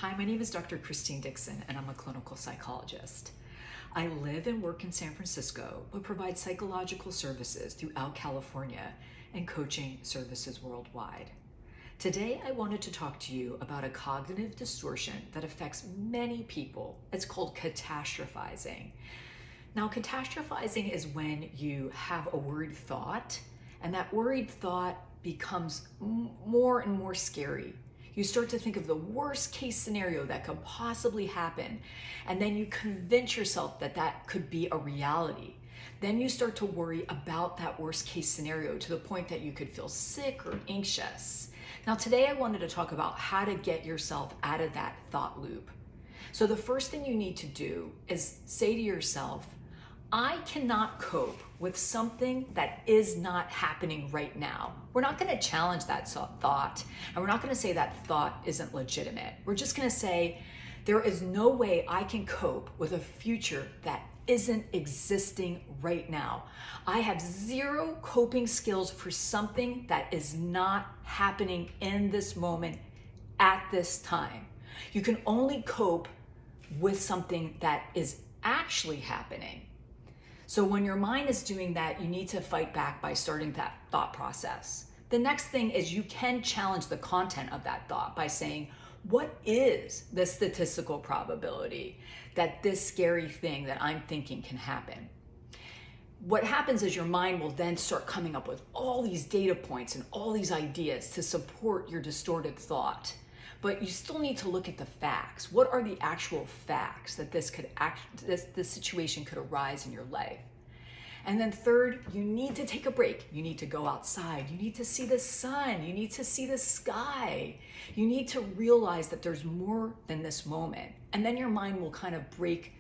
Hi, my name is Dr. Christine Dixon, and I'm a clinical psychologist. I live and work in San Francisco, but provide psychological services throughout California and coaching services worldwide. Today, I wanted to talk to you about a cognitive distortion that affects many people. It's called catastrophizing. Now, catastrophizing is when you have a worried thought, and that worried thought becomes more and more scary. You start to think of the worst case scenario that could possibly happen, and then you convince yourself that that could be a reality. Then you start to worry about that worst case scenario to the point that you could feel sick or anxious. Now, today I wanted to talk about how to get yourself out of that thought loop. So the first thing you need to do is say to yourself, I cannot cope with something that is not happening right now. We're not going to challenge that thought, and we're not going to say that thought isn't legitimate. We're just going to say, there is no way I can cope with a future that isn't existing right now. I have zero coping skills for something that is not happening in this moment at this time. You can only cope with something that is actually happening. So when your mind is doing that, you need to fight back by starting that thought process. The next thing is you can challenge the content of that thought by saying, what is the statistical probability that this scary thing that I'm thinking can happen? What happens is your mind will then start coming up with all these data points and all these ideas to support your distorted thought. But you still need to look at the facts. What are the actual facts that this situation could arise in your life? And then third, you need to take a break. You need to go outside. You need to see the sun. You need to see the sky. You need to realize that there's more than this moment. And then your mind will kind of break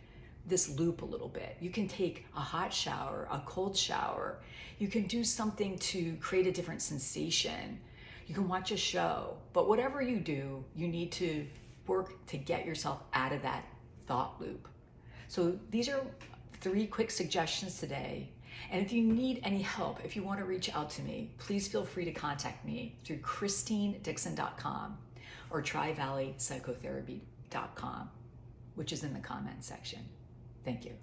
this loop a little bit. You can take a hot shower, a cold shower. You can do something to create a different sensation. You can watch a show, but whatever you do, you need to work to get yourself out of that thought loop. So these are 3 quick suggestions today. And if you need any help, if you want to reach out to me, please feel free to contact me through ChristineDixon.com or TriValleyPsychotherapy.com, which is in the comment section. Thank you.